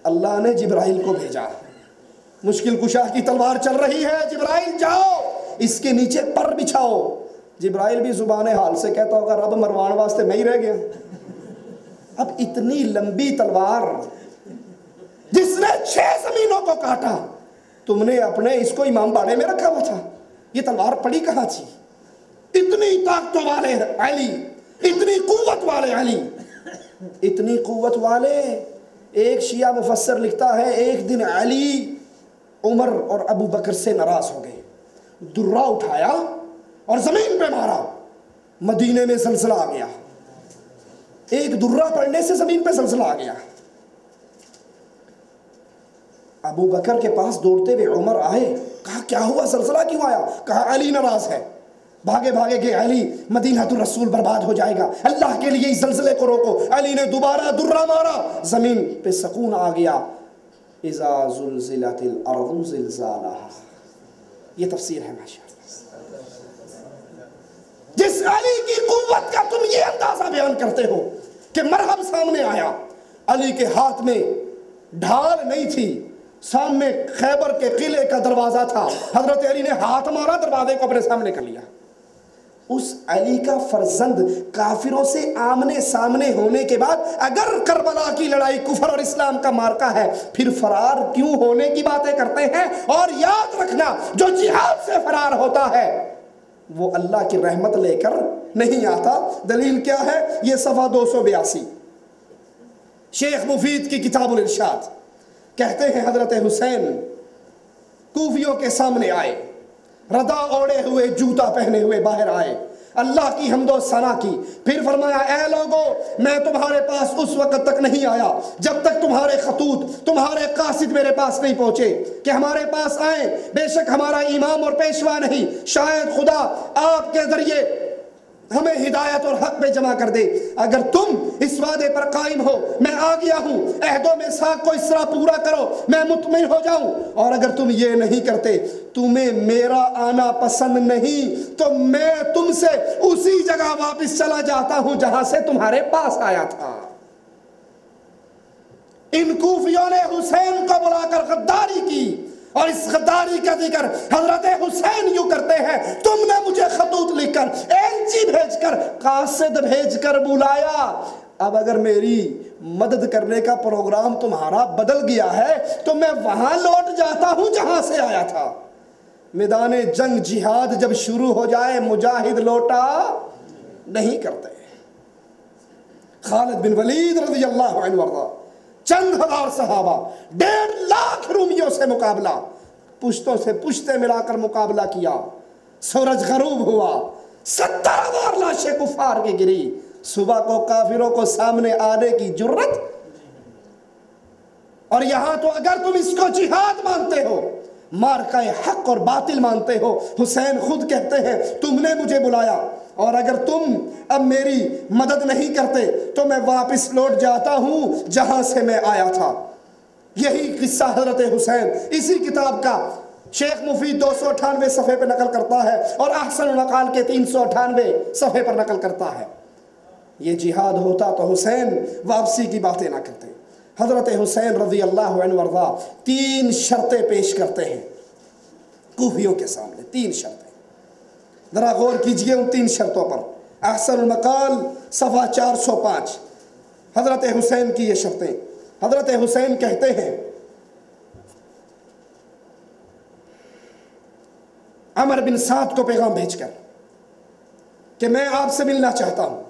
اللہ نے جبرائیل کو بھیجا، مشکل کشا کی تلوار چل رہی ہے، جبرائیل جاؤ اس کے نیچے پر بچھاؤ۔ جبرائیل بھی زبان حال سے کہتا ہوگا رب مروان واسطے میں ہی رہ گیا۔ اب اتنی لمبی تلوار جس نے 6 زمینوں کو کاٹا، تم نے اپنے اس کو امام باڑے میں رکھا ہوا تھا، یہ تلوار پڑی کہاں تھی؟ اتنی طاقتوں والے علی، اتنی قوت والے علی، اتنی قوت والے۔ ایک شیعہ مفسر لکھتا ہے ایک دن علی عمر اور ابو بکر سے ناراض ہو گئے، درہ اٹھایا اور زمین پہ مارا، مدینے میں زلزلہ آ گیا، ایک درہ پڑنے سے زمین پہ زلزلہ آ گیا۔ ابو بکر کے پاس دوڑتے ہوئے عمر آئے، کہا کیا ہوا، زلزلہ کیوں آیا؟ کہا علی ناراض ہے۔ بھاگے بھاگے گئے، علی مدینہ الرسول برباد ہو جائے گا، اللہ کے لیے اس زلزلے کو روکو۔ علی نے دوبارہ درہ مارا، زمین پہ سکون آ گیا۔ اذا زلزلت الارض زلزالها، یہ تفسیر ہے ماشاءاللہ۔ جس علی کی قوت کا تم یہ اندازہ بیان کرتے ہو کہ مرہم سامنے آیا، علی کے ہاتھ میں ڈھال نہیں تھی، سامنے خیبر کے قلعے کا دروازہ تھا، حضرت علی نے ہاتھ مارا، دروازے کو اپنے سامنے کر لیا۔ اس علی کا فرزند کافروں سے آمنے سامنے ہونے کے بعد اگر کربلا کی لڑائی کفر اور اسلام کا مارکا ہے، پھر فرار کیوں ہونے کی باتیں کرتے ہیں؟ اور یاد رکھنا، جو جہاد سے فرار ہوتا ہے وہ اللہ کی رحمت لے کر نہیں آتا۔ دلیل کیا ہے؟ یہ صفحہ 282، شیخ مفید کی کتاب الارشاد، کہتے ہیں حضرت حسین کوفیوں کے سامنے آئے، ردا اوڑے ہوئے، جوتا پہنے ہوئے باہر آئے، اللہ کی حمد و ثنا کی، پھر فرمایا اے لوگو میں تمہارے پاس اس وقت تک نہیں آیا جب تک تمہارے خطوط، تمہارے قاصد میرے پاس نہیں پہنچے کہ ہمارے پاس آئیں۔ بے شک ہمارا امام اور پیشوا نہیں، شاید خدا آپ کے ذریعے ہمیں ہدایت اور حق میں جمع کر دے۔ اگر تم اس وعدے پر قائم ہو، میں آ گیا ہوں، عہد و میثاق کو اس طرح پورا کرو میں مطمئن ہو جاؤں، اور اگر تم یہ نہیں کرتے، تمہیں میرا آنا پسند نہیں، تو میں تم سے اسی جگہ واپس چلا جاتا ہوں جہاں سے تمہارے پاس آیا تھا۔ ان کوفیوں نے حسین کو بلا کر غداری کی، اور اس غداری کا ذکر حضرت حسین یوں کرتے ہیں، تم نے مجھے خطوط لکھ کر، ایلچی بھیج کر، قاصد بھیج کر بلایا، اب اگر میری مدد کرنے کا پروگرام تمہارا بدل گیا ہے تو میں وہاں لوٹ جاتا ہوں جہاں سے آیا تھا۔ میدان جنگ جہاد جب شروع ہو جائے مجاہد لوٹا نہیں کرتے۔ خالد بن ولید رضی اللہ عنہ وارضہ، چند ہزار صحابہ، 1.5 لاکھ رومیوں سے مقابلہ، پشتوں سے پشتے ملا کر مقابلہ کیا، سورج غروب ہوا، 70,000 لاشیں کفار کی گری، صبح کو کافروں کو سامنے آنے کی جرت۔ اور یہاں تو اگر تم اس کو جہاد مانتے ہو، مارکہ حق اور باطل مانتے ہو، حسین خود کہتے ہیں تم نے مجھے بلایا، اور اگر تم اب میری مدد نہیں کرتے تو میں واپس لوٹ جاتا ہوں جہاں سے میں آیا تھا۔ یہی قصہ حضرت حسین اسی کتاب کا شیخ مفید 298 صفحے پہ نقل کرتا ہے، اور احسن النقال کے 398 صفحے پر نقل کرتا ہے۔ یہ جہاد ہوتا تو حسین واپسی کی باتیں نہ کرتے۔ حضرت حسین رضی اللہ عنہ وارضہ 3 شرطیں پیش کرتے ہیں کوفیوں کے سامنے، 3 شرطیں، ذرا غور کیجئے ان 3 شرطوں پر۔ احسن المقال صفحہ 405، حضرت حسین کی یہ شرطیں۔ حضرت حسین کہتے ہیں عمر بن سعد کو پیغام بھیج کر کہ میں آپ سے ملنا چاہتا ہوں۔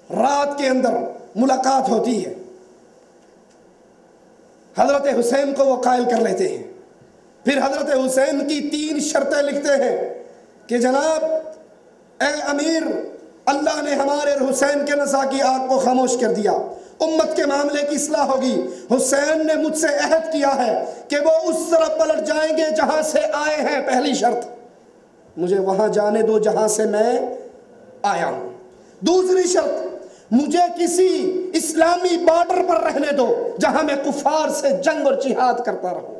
رات کے اندر ملاقات ہوتی ہے، حضرت حسین کو وہ قائل کر لیتے ہیں، پھر حضرت حسین کی 3 شرطیں لکھتے ہیں کہ جناب اے امیر، اللہ نے ہمارے حسین کے نزاع کی آگ کو خاموش کر دیا، امت کے معاملے کی اصلاح ہوگی، حسین نے مجھ سے عہد کیا ہے کہ وہ اس طرف پلٹ جائیں گے جہاں سے آئے ہیں، پہلی شرط مجھے وہاں جانے دو جہاں سے میں آیا ہوں۔ دوسری شرط مجھے کسی اسلامی بارڈر پر رہنے دو جہاں میں کفار سے جنگ اور جہاد کرتا رہوں۔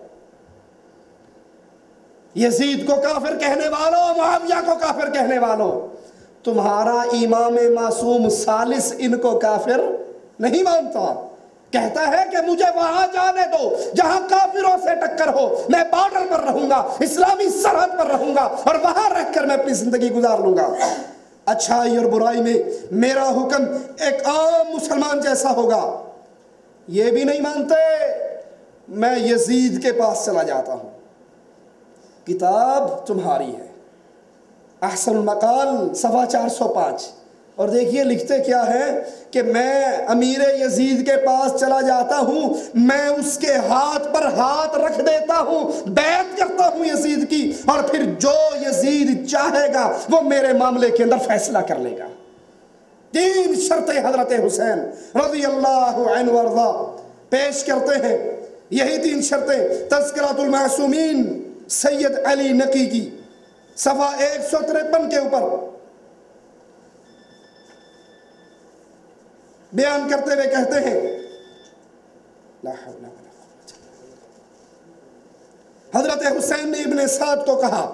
یزید کو کافر کہنے والوں، معاویہ کو کافر کہنے والوں، تمہارا امام معصوم ثالث ان کو کافر نہیں مانتا، کہتا ہے کہ مجھے وہاں جانے دو جہاں کافروں سے ٹکر ہو، میں بارڈر پر رہوں گا، اسلامی سرحد پر رہوں گا، اور وہاں رہ کر میں اپنی زندگی گزار لوں گا۔ اچھائی اور برائی میں میرا حکم ایک عام مسلمان جیسا ہوگا۔ یہ بھی نہیں مانتے، میں یزید کے پاس چلا جاتا ہوں، کتاب تمہاری ہے، احسن المقال صفحہ 405۔ اور دیکھیے لکھتے کیا ہے کہ میں امیر یزید کے پاس چلا جاتا ہوں، میں اس کے ہاتھ پر ہاتھ رکھ دیتا ہوں، بیعت کرتا ہوں یزید کی، اور پھر جو یزید چاہے گا وہ میرے معاملے کے اندر فیصلہ کر لے گا۔ 3 شرطیں حضرت حسین رضی اللہ عنہ وارضا پیش کرتے ہیں، یہی 3 شرطیں تذکرۃ المعصومین سید علی نقی کی صفحہ 153 کے اوپر بیان کرتے ہوئے کہتے ہیں، لا حول ولا قوة۔ حضرت حسین نے ابن سعد کو کہا،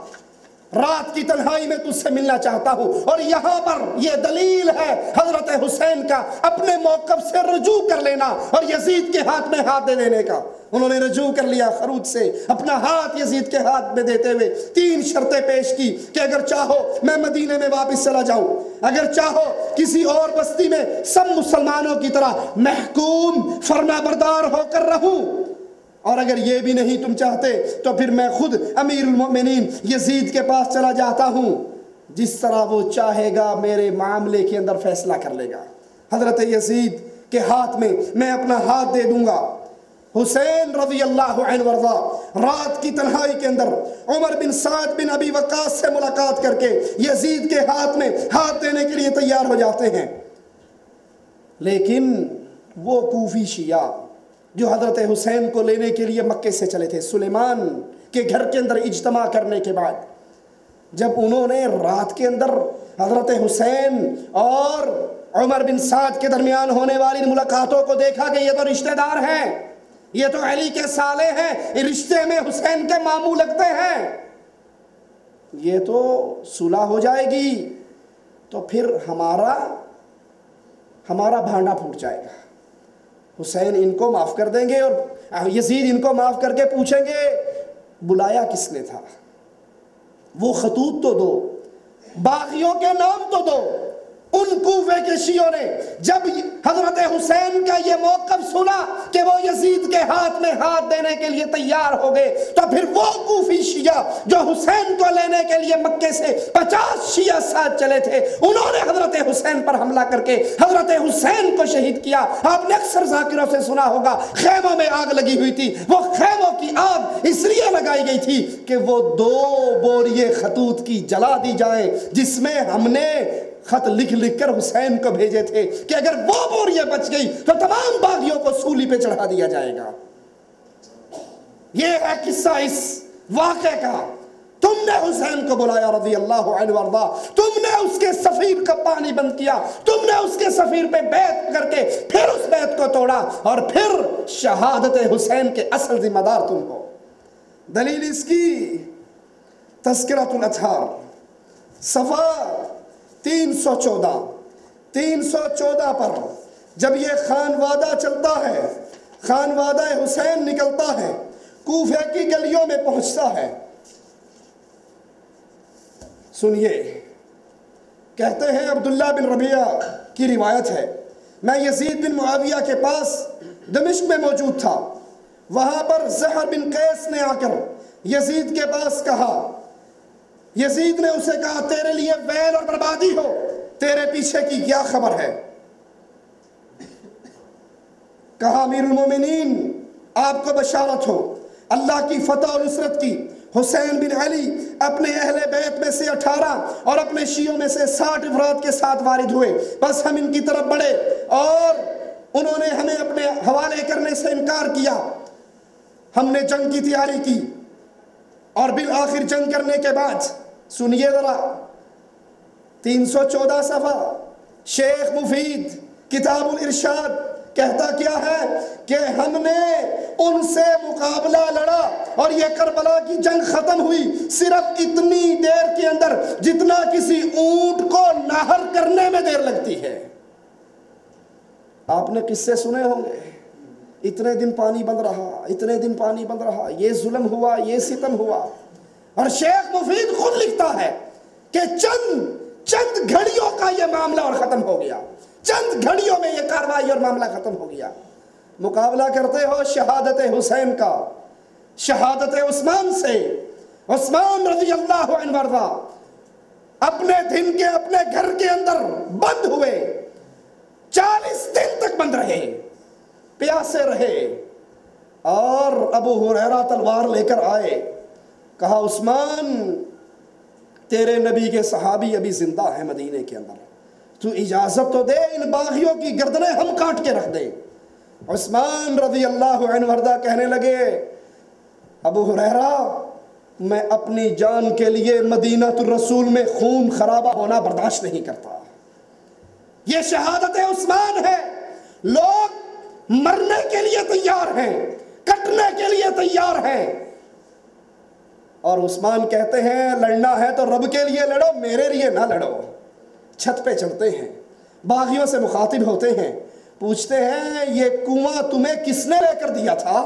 رات کی تنہائی میں تجھ سے ملنا چاہتا ہوں، اور یہاں پر یہ دلیل ہے حضرت حسین کا اپنے موقف سے رجوع کر لینا اور یزید کے ہاتھ میں ہاتھ دے دینے کا۔ انہوں نے رجوع کر لیا خروج سے، اپنا ہاتھ یزید کے ہاتھ میں دیتے ہوئے 3 شرطیں پیش کی کہ اگر چاہو میں مدینے میں واپس چلا جاؤں، اگر چاہو کسی اور بستی میں سب مسلمانوں کی طرح محکوم فرما بردار ہو کر رہوں، اور اگر یہ بھی نہیں تم چاہتے تو پھر میں خود امیر المؤمنین یزید کے پاس چلا جاتا ہوں، جس طرح وہ چاہے گا میرے معاملے کے اندر فیصلہ کر لے گا۔ حضرت یزید کے ہاتھ میں اپنا ہاتھ دے دوں گا۔ حسین رضی اللہ عنہ وارضا رات کی تنہائی کے اندر عمر بن سعد بن ابی وقاص سے ملاقات کر کے یزید کے ہاتھ میں ہاتھ دینے کے لیے تیار ہو جاتے ہیں، لیکن وہ کوفی شیعہ جو حضرت حسین کو لینے کے لیے مکے سے چلے تھے، سلیمان کے گھر کے اندر اجتماع کرنے کے بعد جب انہوں نے رات کے اندر حضرت حسین اور عمر بن سعد کے درمیان ہونے والی ملاقاتوں کو دیکھا کہ یہ تو رشتہ دار ہیں، یہ تو علی کے سالے ہیں، رشتے میں حسین کے ماموں لگتے ہیں، یہ تو صلح ہو جائے گی تو پھر ہمارا بھانڈا پھوٹ جائے گا، حسین ان کو معاف کر دیں گے اور یزید ان کو معاف کر کے پوچھیں گے بلایا کس نے تھا، وہ خطوط تو دو، باغیوں کے نام تو دو۔ ان کوفے کے شیعوں نے جب حضرت حسین کا یہ موقف سنا کہ وہ یزید کے ہاتھ میں ہاتھ دینے کے لیے تیار ہو گئے، تو پھر وہ کوفی شیعہ جو حسین کو لینے کے لیے مکے سے 50 شیعہ ساتھ چلے تھے، انہوں نے حضرت حسین پر حملہ کر کے حضرت حسین کو شہید کیا۔ آپ نے اکثر ذاکروں سے سنا ہوگا خیموں میں آگ لگی ہوئی تھی، وہ خیموں کی آگ اس لیے لگائی گئی تھی کہ وہ 2 بوریے خطوط کی جلا دی جائے، جس میں ہم نے خط لکھ کر حسین کو بھیجے تھے کہ اگر وہ بوریاں بچ گئی تو تمام باغیوں کو سولی پہ چڑھا دیا جائے گا۔ یہ ہے قصہ اس واقعے کا۔ تم نے حسین کو بلایا رضی اللہ عنہ وارضا، تم نے اس کے سفیر کا پانی بند کیا، تم نے اس کے سفیر پہ بیعت کر کے پھر اس بیعت کو توڑا، اور پھر شہادت حسین کے اصل ذمہ دار تم ہو۔ دلیل اس کی تذکرۃ الاطہار صفحہ 314 پر جب یہ خانوادہ چلتا ہے، خانوادہ حسین نکلتا ہے، کوفہ کی گلیوں میں پہنچتا ہے، سنیے، کہتے ہیں عبداللہ بن ربیعہ کی روایت ہے، میں یزید بن معاویہ کے پاس دمشق میں موجود تھا، وہاں پر زہر بن قیس نے آ کر یزید کے پاس کہا، یزید نے اسے کہا تیرے لیے ویل اور بربادی ہو، تیرے پیچھے کی کیا خبر ہے؟ کہا امیر المومنین آپ کو بشارت ہو اللہ کی فتح اور نصرت کی، حسین بن علی اپنے اہل بیت میں سے 18 اور اپنے شیعوں میں سے 60 افراد کے ساتھ وارد ہوئے، بس ہم ان کی طرف بڑھے اور انہوں نے ہمیں اپنے حوالے کرنے سے انکار کیا، ہم نے جنگ کی تیاری کی، اور بالآخر جنگ کرنے کے بعد سنیے ذرا 314 صفحہ شیخ مفید کتاب الارشاد کہتا کیا ہے کہ ہم نے ان سے مقابلہ لڑا اور یہ کربلا کی جنگ ختم ہوئی صرف اتنی دیر کے اندر جتنا کسی اونٹ کو نہر کرنے میں دیر لگتی ہے۔ آپ نے قصے سنے ہوں گے، اتنے دن پانی بند رہا، اتنے دن پانی بند رہا، یہ ظلم ہوا، یہ ستم ہوا۔ اور شیخ مفید خود لکھتا ہے کہ چند گھڑیوں کا یہ معاملہ اور ختم ہو گیا، چند گھڑیوں میں یہ کارروائی اور معاملہ ختم ہو گیا۔ مقابلہ کرتے ہو شہادت حسین کا شہادت عثمان سے۔ عثمان رضی اللہ عنہ وارضا اپنے دن کے اپنے گھر کے اندر بند ہوئے، 40 دن تک بند رہے، پیاسے رہے، اور ابو ہریرہ تلوار لے کر آئے، کہا عثمان تیرے نبی کے صحابی ابھی زندہ ہیں مدینے کے اندر، تو اجازت تو دے ان باغیوں کی گردنیں ہم کاٹ کے رکھ دیں۔ عثمان رضی اللہ عنہ وارضا کہنے لگے ابو ہریرہ میں اپنی جان کے لیے مدینہ الرسول میں خون خرابہ ہونا برداشت نہیں کرتا۔ یہ شہادت عثمان ہے، لوگ مرنے کے لیے تیار ہیں، کٹنے کے لیے تیار ہیں، اور عثمان کہتے ہیں لڑنا ہے تو رب کے لیے لڑو، میرے لیے نہ لڑو۔ چھت پہ چڑھتے ہیں، باغیوں سے مخاطب ہوتے ہیں، پوچھتے ہیں یہ کنواں تمہیں کس نے لے کر دیا تھا؟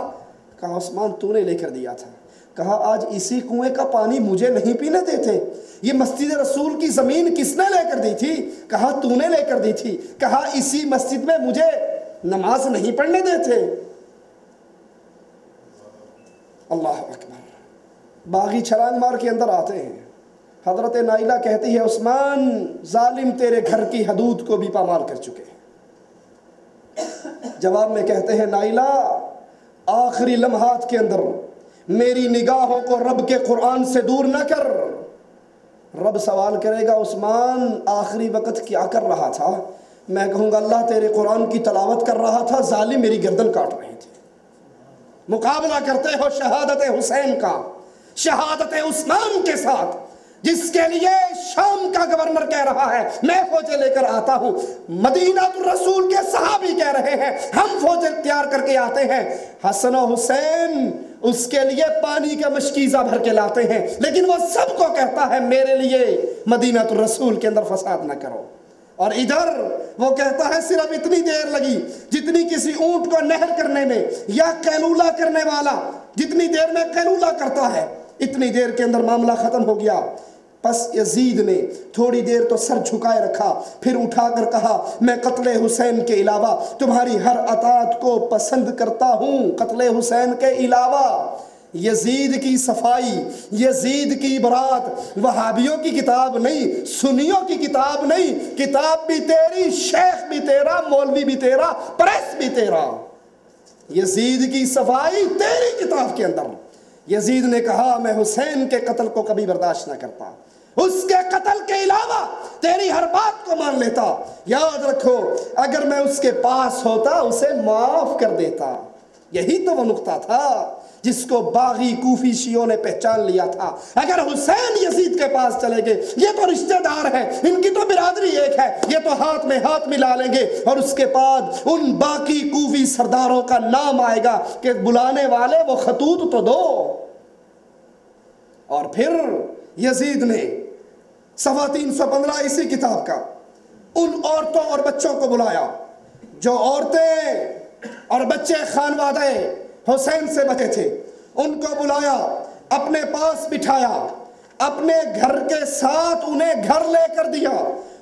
کہا عثمان تو نے لے کر دیا تھا۔ کہا آج اسی کنویں کا پانی مجھے نہیں پینے دیتے؟ یہ مسجد رسول کی زمین کس نے لے کر دی تھی؟ کہا تو نے لے کر دی تھی۔ کہا اسی مسجد میں مجھے نماز نہیں پڑھنے دیتے؟ اللہ اکبر۔ باغی چھلانگ مار کے اندر آتے ہیں، حضرت نائلہ کہتی ہے عثمان ظالم تیرے گھر کی حدود کو بھی پامال کر چکے ہیں۔ جواب میں کہتے ہیں نائلہ آخری لمحات کے اندر میری نگاہوں کو رب کے قرآن سے دور نہ کر۔ رب سوال کرے گا عثمان آخری وقت کیا کر رہا تھا؟ میں کہوں گا اللہ تیرے قرآن کی تلاوت کر رہا تھا، ظالم میری گردن کاٹ رہے تھے۔ مقابلہ کرتے ہو شہادت حسین کا شہادت عثمان کے ساتھ، جس کے لیے شام کا گورنر کہہ رہا ہے میں فوجیں لے کر آتا ہوں، مدینہ الرسول کے صحابی کہہ رہے ہیں ہم فوجیں تیار کر کے آتے ہیں، حسن و حسین اس کے لیے پانی کا مشکیزہ بھر کے لاتے ہیں، لیکن وہ سب کو کہتا ہے میرے لیے مدینہ الرسول کے اندر فساد نہ کرو۔ اور ادھر وہ کہتا ہے صرف اتنی دیر لگی جتنی کسی اونٹ کو نہر کرنے میں، یا قیلولہ کرنے والا جتنی دیر میں قیلولہ کرتا ہے اتنی دیر کے اندر معاملہ ختم ہو گیا۔ پس یزید نے تھوڑی دیر تو سر جھکائے رکھا، پھر اٹھا کر کہا میں قتل حسین کے علاوہ تمہاری ہر اطاعت کو پسند کرتا ہوں، قتل حسین کے علاوہ۔ یزید کی صفائی، یزید کی برات وہابیوں کی کتاب نہیں، سنیوں کی کتاب نہیں، کتاب بھی تیری، شیخ بھی تیرا، مولوی بھی تیرا، پریس بھی تیرا۔ یزید کی صفائی تیری کتاب کے اندر۔ یزید نے کہا میں حسین کے قتل کو کبھی برداشت نہ کرتا، اس کے قتل کے علاوہ تیری ہر بات کو مان لیتا، یاد رکھو اگر میں اس کے پاس ہوتا اسے معاف کر دیتا۔ یہی تو وہ نقطہ تھا جس کو باغی کوفی شیعوں نے پہچان لیا تھا۔ اگر حسین یزید کے پاس چلے گئے، یہ تو رشتہ دار ہیں، ان کی تو برادری ایک ہے، یہ تو ہاتھ میں ہاتھ ملا لیں گے، اور اس کے بعد ان باقی کوفی سرداروں کا نام آئے گا کہ بلانے والے وہ خطوط تو دو۔ اور پھر یزید نے صفحہ 315 اسی کتاب کا ان عورتوں اور بچوں کو بلایا جو عورتیں اور بچے خانوادہ حسین سے بچے تھے، ان کو بلایا، اپنے پاس بٹھایا، اپنے گھر کے ساتھ انہیں گھر لے کر دیا،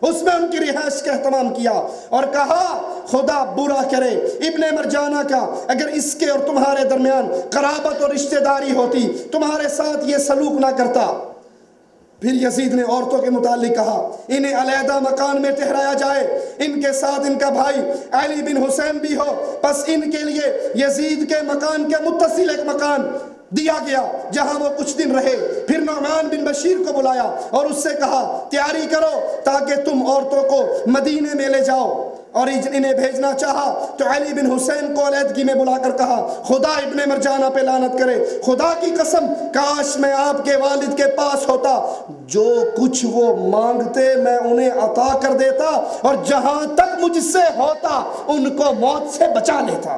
اس میں ان کی رہائش کا اہتمام کیا، اور کہا خدا برا کرے ابن مرجانہ کا اگر اس کے اور تمہارے درمیان قرابت اور رشتہ داری ہوتی، تمہارے ساتھ یہ سلوک نہ کرتا۔ پھر یزید نے عورتوں کے متعلق کہا انہیں علیحدہ مکان میں ٹھہرایا جائے، ان کے ساتھ ان کا بھائی علی بن حسین بھی ہو، بس ان کے لیے یزید کے مکان کے متصل ایک مکان دیا گیا جہاں وہ کچھ دن رہے۔ پھر نعمان بن بشیر کو بلایا اور اس سے کہا تیاری کرو تاکہ تم عورتوں کو مدینے میں لے جاؤ، اور انہیں بھیجنا چاہا تو علی بن حسین کو علیحدگی میں بلا کر کہا خدا ابن مرجانہ پہ لعنت کرے، خدا کی قسم کاش میں آپ کے والد کے پاس ہوتا، جو کچھ وہ مانگتے میں انہیں عطا کر دیتا، اور جہاں تک مجھ سے ہوتا ان کو موت سے بچا لیتا۔